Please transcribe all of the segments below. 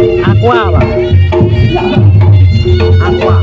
Aqua, Pak. Aqua.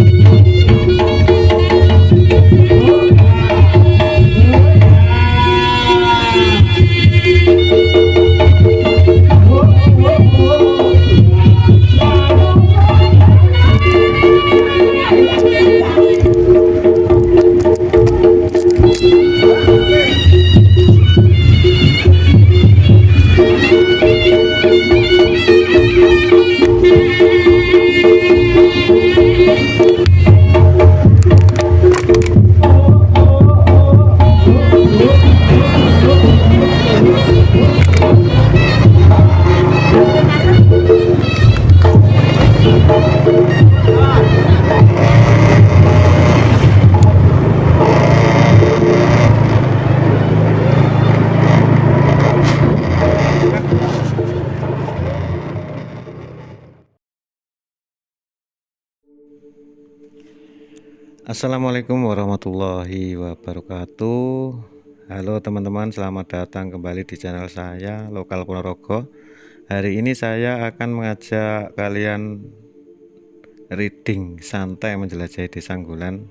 Assalamualaikum warahmatullahi wabarakatuh. Halo teman-teman, selamat datang kembali di channel saya Lokal Ponorogo. Hari ini saya akan mengajak kalian reading santai menjelajahi Desa Nggolan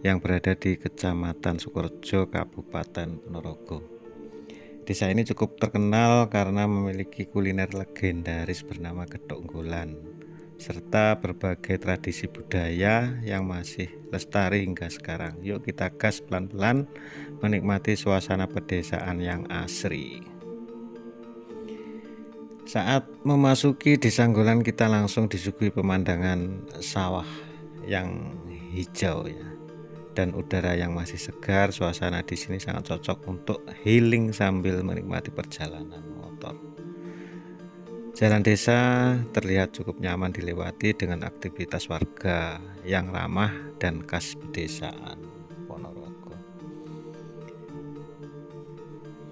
yang berada di Kecamatan Sukorejo, Kabupaten Ponorogo. Desa ini cukup terkenal karena memiliki kuliner legendaris bernama Gethuk Nggolan serta berbagai tradisi budaya yang masih lestari hingga sekarang. Yuk kita gas pelan-pelan menikmati suasana pedesaan yang asri. Saat memasuki Desa Nggolan kita langsung disuguhi pemandangan sawah yang hijau ya, dan udara yang masih segar. Suasana di sini sangat cocok untuk healing sambil menikmati perjalanan motor. Jalan desa terlihat cukup nyaman dilewati dengan aktivitas warga yang ramah dan khas pedesaan Ponorogo.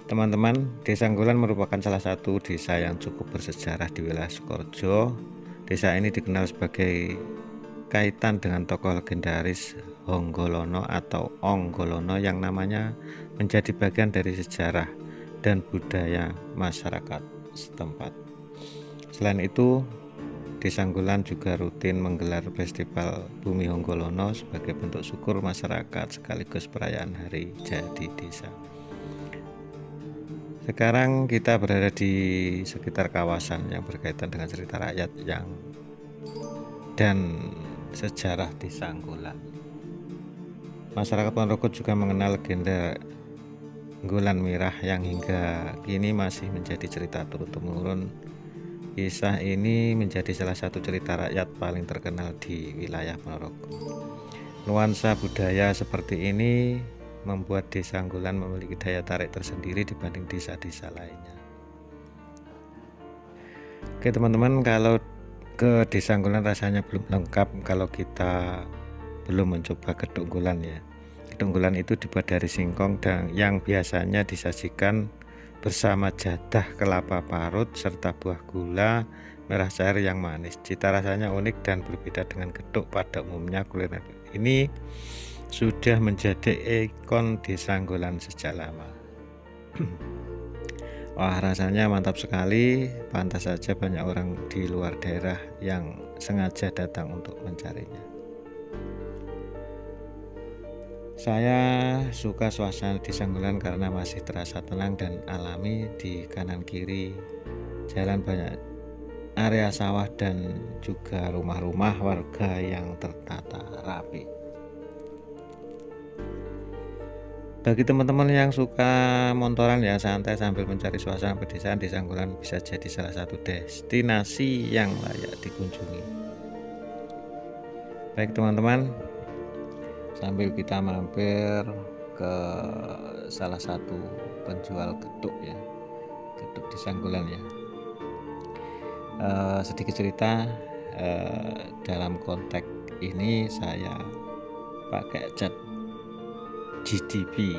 Teman-teman, Desa Nggolan merupakan salah satu desa yang cukup bersejarah di wilayah Sukorejo. Desa ini dikenal sebagai kaitan dengan tokoh legendaris Honggolono atau Onggolono yang namanya menjadi bagian dari sejarah dan budaya masyarakat setempat. Selain itu, Desa Nggolan juga rutin menggelar festival Bumi Honggolono sebagai bentuk syukur masyarakat sekaligus perayaan hari jadi desa. Sekarang kita berada di sekitar kawasan yang berkaitan dengan cerita rakyat dan sejarah Desa Nggolan. Masyarakat Ponorogo juga mengenal legenda Nggolan Mirah yang hingga kini masih menjadi cerita turun-temurun. Kisah ini menjadi salah satu cerita rakyat paling terkenal di wilayah Ponorogo. Nuansa budaya seperti ini membuat Desa Nggolan memiliki daya tarik tersendiri dibanding desa-desa lainnya. Oke teman-teman, kalau ke Desa Nggolan rasanya belum lengkap kalau kita belum mencoba Gethuk Nggolan ya. Gethuk Nggolan itu dibuat dari singkong dan yang biasanya disajikan bersama jadah kelapa parut serta buah gula merah cair yang manis. Cita rasanya unik dan berbeda dengan gethuk pada umumnya. Kuliner ini sudah menjadi ikon Desa Nggolan sejak lama. Wah, rasanya mantap sekali. Pantas saja banyak orang di luar daerah yang sengaja datang untuk mencarinya. Saya suka suasana Desa Nggolan karena masih terasa tenang dan alami. Di kanan kiri jalan banyak area sawah dan juga rumah-rumah warga yang tertata rapi. Bagi teman-teman yang suka montoran ya santai sambil mencari suasana pedesaan, Desa Nggolan bisa jadi salah satu destinasi yang layak dikunjungi. Baik teman-teman, sambil kita mampir ke salah satu penjual gethuk ya, gethuk Desa Nggolan ya. Sedikit cerita, dalam konteks ini saya pakai cat GDP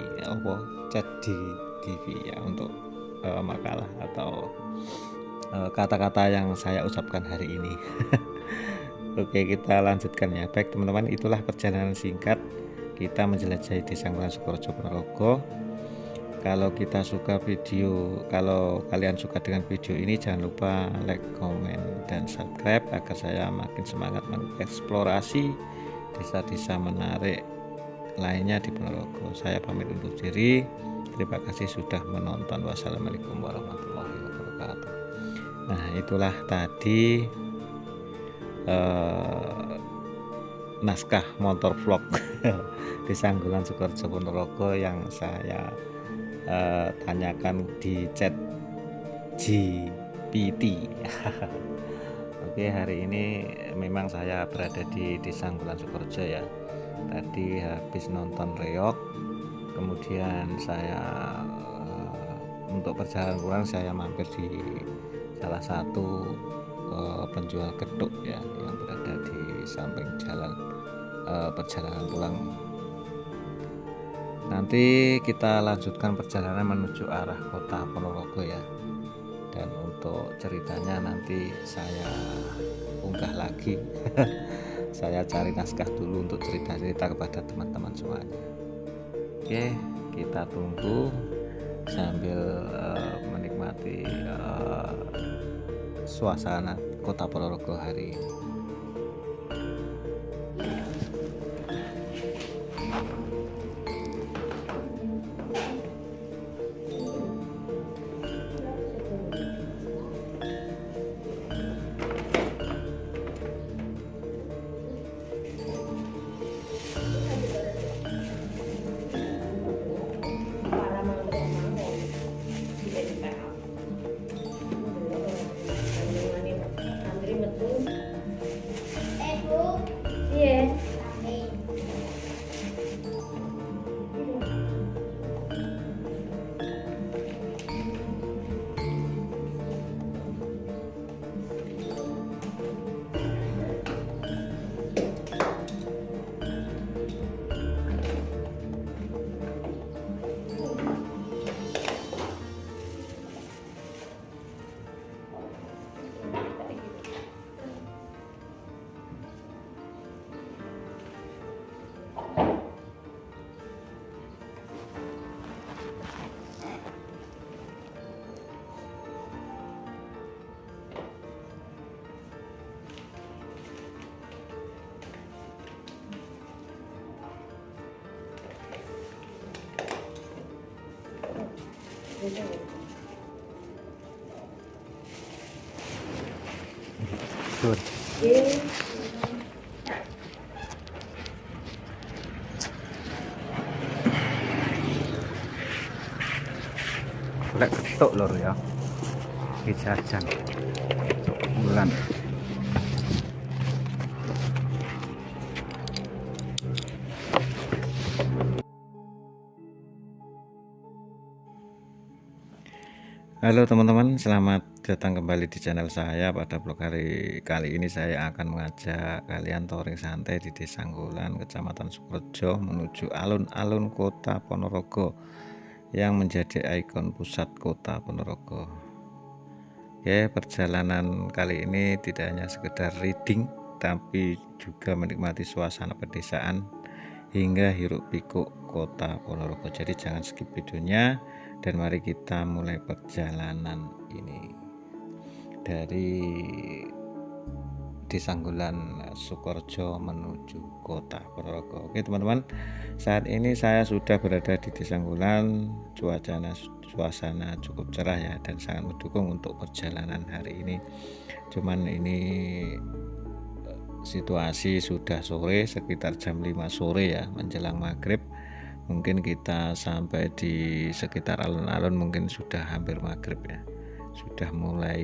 cat GDP ya untuk makalah atau kata-kata yang saya ucapkan hari ini. Oke, kita lanjutkan ya. Baik teman-teman, itulah perjalanan singkat kita menjelajahi Desa Nggolan Sukorejo Ponorogo. Kalau kita suka video, kalau kalian suka dengan video ini, jangan lupa like, komen, dan subscribe agar saya makin semangat mengeksplorasi desa-desa menarik lainnya di Ponorogo. Saya pamit undur diri. Terima kasih sudah menonton. Wassalamualaikum warahmatullahi wabarakatuh. Nah, itulah tadi naskah motor vlog di Sanggulan Sukorejo Ponorogo yang saya tanyakan di chat GPT. Oke, hari ini memang saya berada di Sanggulan Sukorejo ya. Tadi habis nonton reog, kemudian saya untuk perjalanan pulang saya mampir di salah satu penjual geduk ya yang berada di samping jalan perjalanan pulang. Nanti kita lanjutkan perjalanan menuju arah kota Ponorogo ya. Dan untuk ceritanya nanti saya unggah lagi. Saya cari naskah dulu untuk cerita-cerita kepada teman-teman semuanya. Oke, kita tunggu sambil menikmati suasana kota Ponorogo hari ini. Good. Lek ketuk lor ya. Dijajan. Bulan. Halo teman-teman, selamat datang kembali di channel saya. Pada vlog hari kali ini saya akan mengajak kalian touring santai di Desa Sanggulan, Kecamatan Sukorejo menuju alun-alun kota Ponorogo yang menjadi ikon pusat kota Ponorogo. Oke, perjalanan kali ini tidak hanya sekedar reading, tapi juga menikmati suasana pedesaan hingga hiruk pikuk kota Ponorogo. Jadi jangan skip videonya dan mari kita mulai perjalanan ini dari Sanggulan Sukorejo menuju kota Ponorogo. Oke teman-teman, saat ini saya sudah berada di Sanggulan. Suasana cukup cerah ya dan sangat mendukung untuk perjalanan hari ini. Cuman ini situasi sudah sore, sekitar jam 5 sore ya, menjelang maghrib. Mungkin kita sampai di sekitar alun-alun mungkin sudah hampir maghrib ya, sudah mulai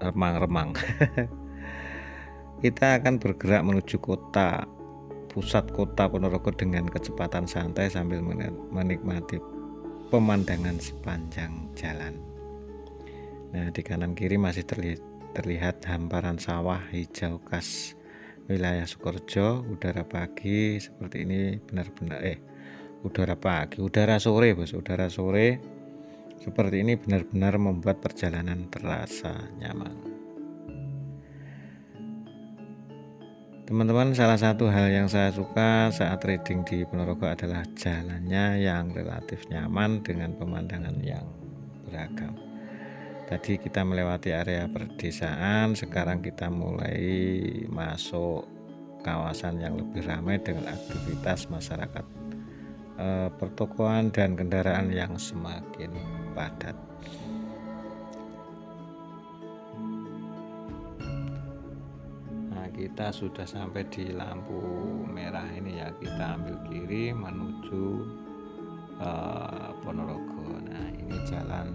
remang-remang. Kita akan bergerak menuju pusat kota Ponorogo dengan kecepatan santai sambil menikmati pemandangan sepanjang jalan. Nah, di kanan kiri masih terlihat hamparan sawah hijau khas wilayah Sukorejo. Udara pagi seperti ini benar-benar udara sore bos, udara sore seperti ini benar-benar membuat perjalanan terasa nyaman. Teman-teman, salah satu hal yang saya suka saat trading di Ponorogo adalah jalannya yang relatif nyaman dengan pemandangan yang beragam. Tadi kita melewati area perdesaan, sekarang kita mulai masuk kawasan yang lebih ramai dengan aktivitas masyarakat, pertokoan dan kendaraan yang semakin padat. Kita sudah sampai di lampu merah ini ya, kita ambil kiri menuju Ponorogo. Nah, ini jalan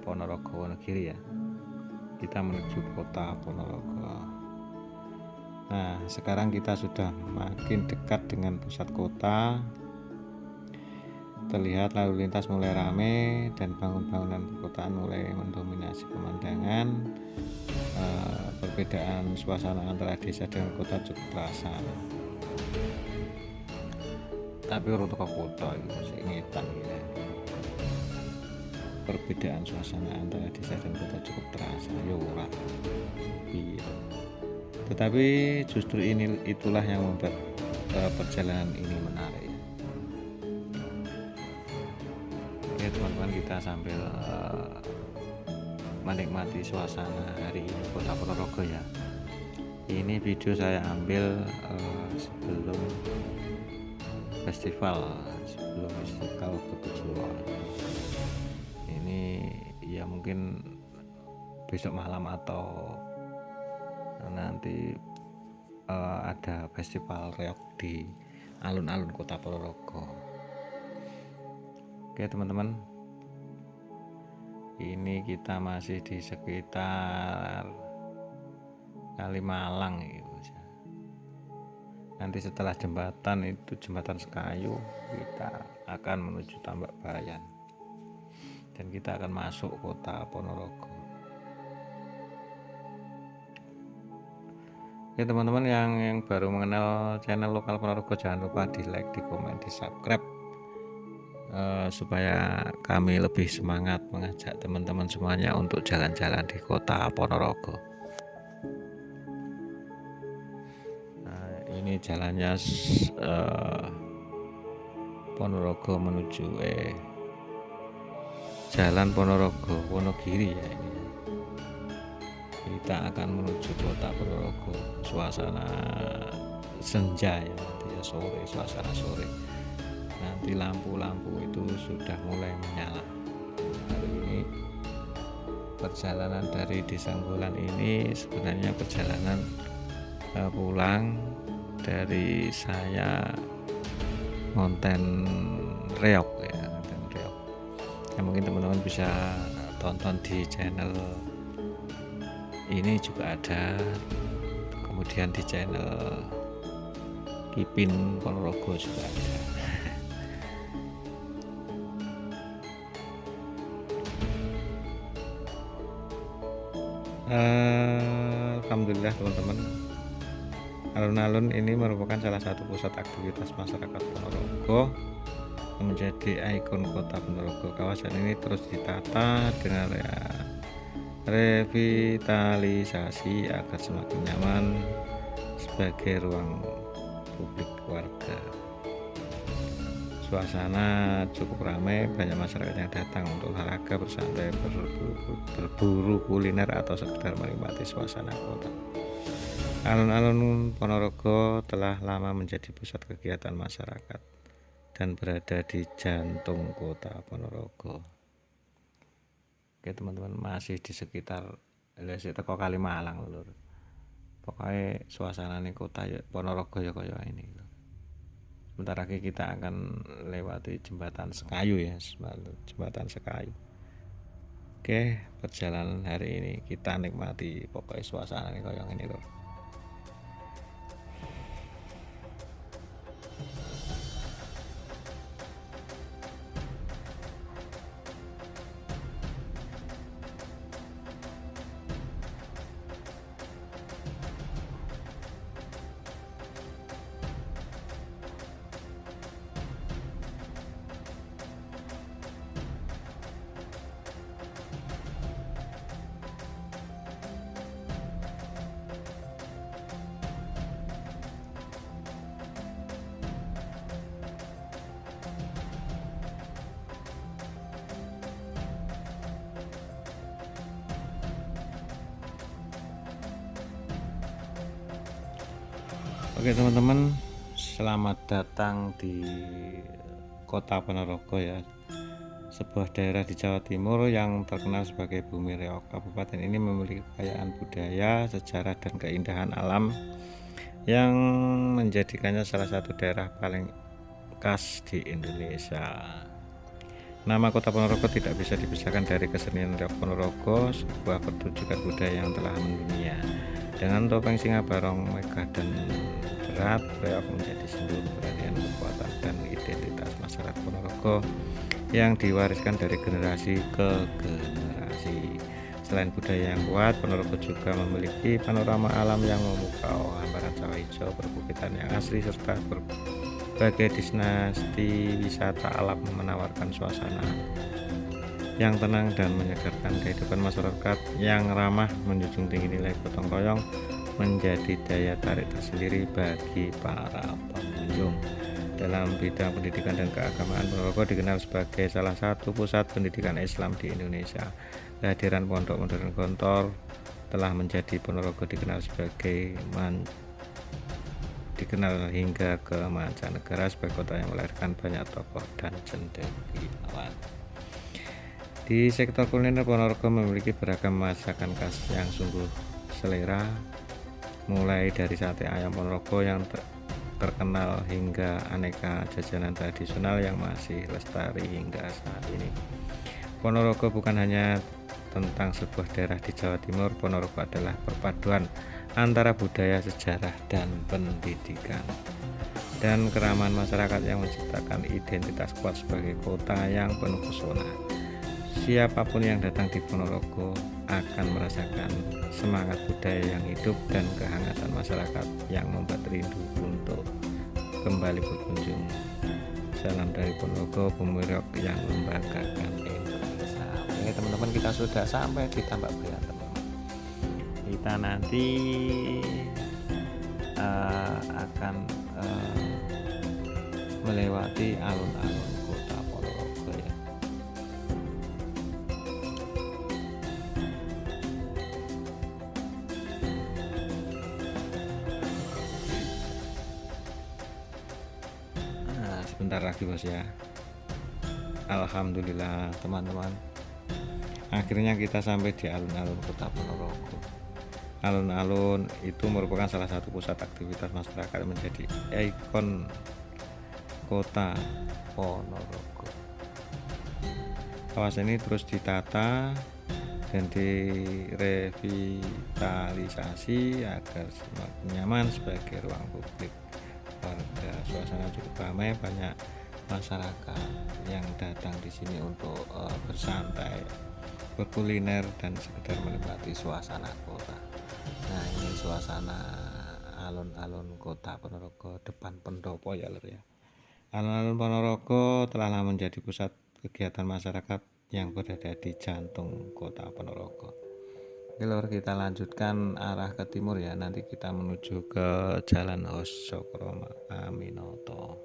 Ponorogo Wonogiri ya, kita menuju kota Ponorogo. Nah, sekarang kita sudah makin dekat dengan pusat kota, terlihat lalu lintas mulai ramai dan bangunan perkotaan mulai mendominasi pemandangan. Perbedaan suasana antara desa dengan kota cukup terasa, tapi untuk ke kota itu masih ngetan ya. Perbedaan suasana antara desa dan kota cukup terasa ya ora. Iya. Tetapi justru itulah yang membuat perjalanan ini menarik. Oke teman-teman, kita sambil menikmati suasana hari ini kota Ponorogo ya. Ini video saya ambil sebelum festival Betujuan. Ini ya mungkin besok malam atau nanti ada festival reok di alun-alun kota Ponorogo. Oke teman-teman, ini kita masih di sekitar Kalimalang ya. Nanti setelah jembatan itu, jembatan Sekayu, kita akan menuju Tambak Bayan dan kita akan masuk kota Ponorogo. Oke teman-teman, yang baru mengenal channel lokal Ponorogo, jangan lupa di like, di komen, di subscribe, supaya kami lebih semangat mengajak teman-teman semuanya untuk jalan-jalan di kota Ponorogo. Nah, ini jalannya Ponorogo menuju Jalan Ponorogo Wonogiri ya. Ini kita akan menuju kota Ponorogo. Suasana senja ya, nanti ya sore, suasana sore. Nanti lampu-lampu itu sudah mulai menyala. Hari ini perjalanan dari Desa Nggolan ini sebenarnya perjalanan pulang dari saya konten reok ya, konten reok. Ya, mungkin teman-teman bisa tonton di channel ini juga ada, kemudian di channel Kipin Ponorogo juga ada. Alhamdulillah teman-teman, alun-alun ini merupakan salah satu pusat aktivitas masyarakat Ponorogo yang menjadi ikon kota Ponorogo. Kawasan ini terus ditata dengan revitalisasi agar semakin nyaman sebagai ruang publik warga. Suasana cukup ramai, banyak masyarakat yang datang untuk olahraga, bersantai, berburu kuliner atau sekedar menikmati suasana kota. Alun-alun Ponorogo telah lama menjadi pusat kegiatan masyarakat dan berada di jantung kota Ponorogo. Oke teman-teman, masih di sekitar teko Kalimalang lur. Pokoknya suasana nih kota Ponorogo ya kayak ini lur. Sebentar lagi kita akan lewati jembatan Sekayu ya, jembatan Sekayu. Oke, perjalanan hari ini kita nikmati pokoknya suasana nih kayak ini loh. Oke teman-teman, selamat datang di Kota Ponorogo ya, sebuah daerah di Jawa Timur yang terkenal sebagai Bumi Reog. Kabupaten ini memiliki kekayaan budaya, sejarah, dan keindahan alam yang menjadikannya salah satu daerah paling khas di Indonesia. Nama Kota Ponorogo tidak bisa dipisahkan dari kesenian Reog Ponorogo, sebuah pertunjukan budaya yang telah mendunia. Dengan topeng singa, barong, megah, dan berat, Reog menjadi simbol keberanian, kekuatan, dan identitas masyarakat Ponorogo yang diwariskan dari generasi ke generasi. Selain budaya yang kuat, Ponorogo juga memiliki panorama alam yang memukau, hamparan sawah hijau, perbukitan yang asri, serta berbagai destinasi wisata alam menawarkan suasana yang tenang dan menyegarkan. Kehidupan masyarakat yang ramah, menjunjung tinggi nilai gotong royong, menjadi daya tarik tersendiri bagi para pengunjung. Dalam bidang pendidikan dan keagamaan, Ponorogo dikenal sebagai salah satu pusat pendidikan Islam di Indonesia. Kehadiran Pondok Modern Gontor telah menjadi Ponorogo dikenal hingga ke mancanegara sebagai kota yang melahirkan banyak tokoh dan cendekiawan. Di sektor kuliner, Ponorogo memiliki beragam masakan khas yang sungguh selera, mulai dari sate ayam Ponorogo yang terkenal hingga aneka jajanan tradisional yang masih lestari hingga saat ini. Ponorogo bukan hanya tentang sebuah daerah di Jawa Timur. Ponorogo adalah perpaduan antara budaya, sejarah, dan pendidikan, dan keramahan masyarakat yang menciptakan identitas kuat sebagai kota yang penuh pesona. Siapapun yang datang di Ponorogo akan merasakan semangat budaya yang hidup dan kehangatan masyarakat yang membuat rindu untuk kembali berkunjung. Salam dari Ponorogo, Bumi Reog yang membanggakan Indonesia. Oke teman-teman, kita sudah sampai di Tambak Bayan teman-teman. Kita nanti akan melewati alun-alun kota Ponorogo ya. Sebentar lagi bos ya. Alhamdulillah teman-teman, akhirnya kita sampai di alun-alun kota Ponorogo. Alun-alun itu merupakan salah satu pusat aktivitas masyarakat yang menjadi ikon kota Ponorogo. Kawasan ini terus ditata dan direvitalisasi agar semakin nyaman sebagai ruang publik warga. Suasana cukup ramai, banyak masyarakat yang datang di sini untuk bersantai, berkuliner, dan sekedar menikmati suasana kota. Nah, ini suasana alun-alun kota Ponorogo, depan pendopo ya lur ya. Alun-alun Ponorogo telah menjadi pusat kegiatan masyarakat yang berada di jantung kota Ponorogo. Oke lur, kita lanjutkan arah ke timur ya. Nanti kita menuju ke Jalan Hos-Cokro Aminoto.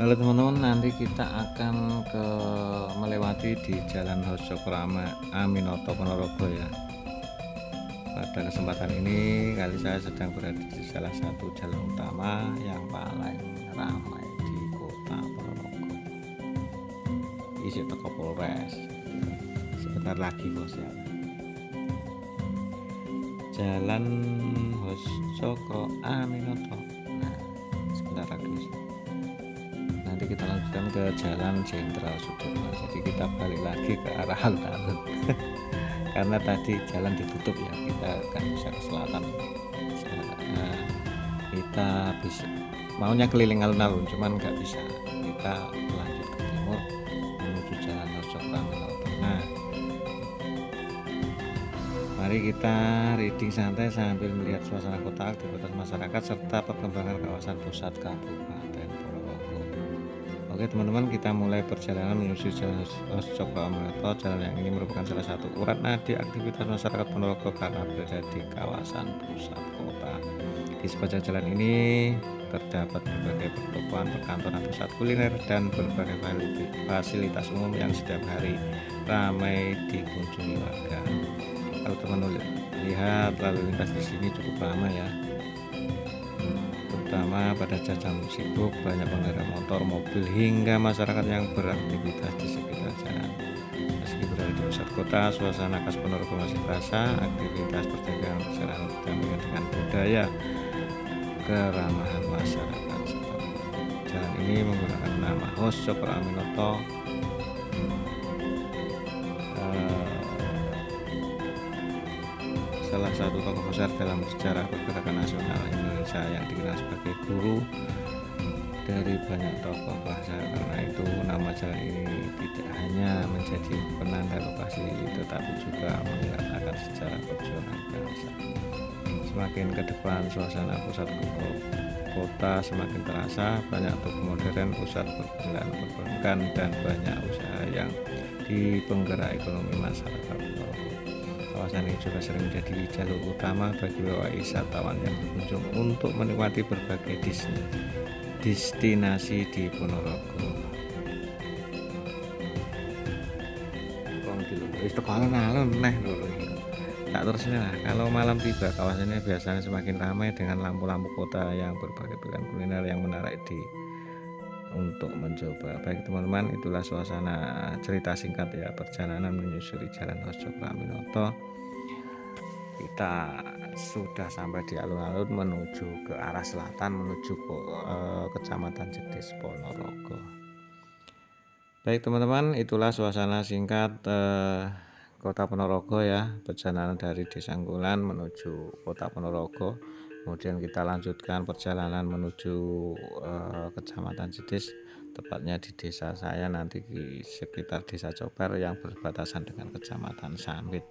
Halo teman-teman, nanti kita akan melewati di Jalan Hos-Cokro Aminoto Ponorogo ya. Pada kesempatan ini kali saya sedang berada di salah satu jalan utama yang paling ramai di kota Ponorogo. Isi teko Polres. Sebentar lagi bos ya. Jalan Hos-Cokro Aminoto. Nah, sebentar lagi bos. Nanti kita lanjutkan ke Jalan Jenderal Sudirman. Jadi kita balik lagi ke arah alun-alun karena tadi jalan ditutup ya, kita kan bisa ke selatan. Kita bisa maunya keliling alun-alun, cuman nggak bisa, kita lanjut ke timur menuju Jalan Hojo Praminoto. Nah, mari kita reading santai sambil melihat suasana kota, aktivitas masyarakat, serta perkembangan kawasan pusat Kabupaten Ponorogo. Oke teman-teman, kita mulai perjalanan menuju Jalan Hojo Praminoto. Jalan yang ini merupakan salah satu urat nadi aktivitas masyarakat Ponorogo karena berada di kawasan pusat kota. Di sepanjang jalan ini terdapat berbagai pertokoan, perkantoran, pusat kuliner, dan berbagai fasilitas umum yang setiap hari ramai dikunjungi warga. Kalau teman-teman lihat, lalu lintas di sini cukup lama ya, terutama pada jam sibuk banyak pengendara motor, mobil, hingga masyarakat yang beraktivitas di sekitar jalan. Meski berada di pusat kota, suasana khas Ponorogo masih terasa. Aktivitas perdagangan berjalan berdampingan dengan budaya keramahan masyarakat. Jalan ini menggunakan nama Hojo Praminoto, salah satu tokoh besar dalam sejarah pergerakan nasional Indonesia yang dikenal sebagai guru dari banyak tokoh bangsa. Karena itu nama jalan ini tidak hanya menjadi penanda lokasi, tetapi juga mengatakan sejarah perjuangan bangsa. Semakin ke depan, suasana pusat kota semakin terasa, banyak toko modern, pusat perbelanjaan, perbankan, dan banyak usaha yang di penggerak ekonomi masyarakat. Kawasan ini juga sering menjadi jalur utama bagi wisatawan yang berkunjung untuk menikmati berbagai destinasi di Ponorogo. Tak terusnya lah, kalau malam tiba kawasannya biasanya semakin ramai dengan lampu-lampu kota yang berbagai pilihan kuliner yang menarik untuk mencoba. Baik teman-teman, itulah suasana cerita singkat ya perjalanan menyusuri Jalan Hojo Praminoto. Kita sudah sampai di alun-alun menuju ke arah selatan, menuju ke Kecamatan Jetis, Ponorogo. Baik teman-teman, itulah suasana singkat Kota Ponorogo ya, perjalanan dari Desa Nggulan menuju Kota Ponorogo. Kemudian kita lanjutkan perjalanan menuju Kecamatan Jetis, tepatnya di desa saya nanti di sekitar Desa Coper yang berbatasan dengan Kecamatan Sambit.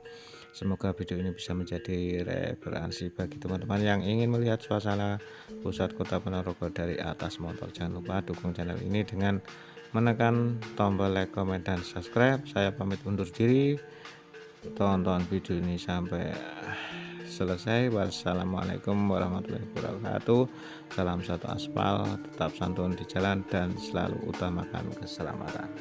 Semoga video ini bisa menjadi referensi bagi teman-teman yang ingin melihat suasana pusat Kota Ponorogo dari atas motor. Jangan lupa dukung channel ini dengan menekan tombol like, comment, dan subscribe. Saya pamit undur diri. Tonton video ini sampai selesai. Wassalamualaikum warahmatullahi wabarakatuh. Salam satu aspal, tetap santun di jalan, dan selalu utamakan keselamatan.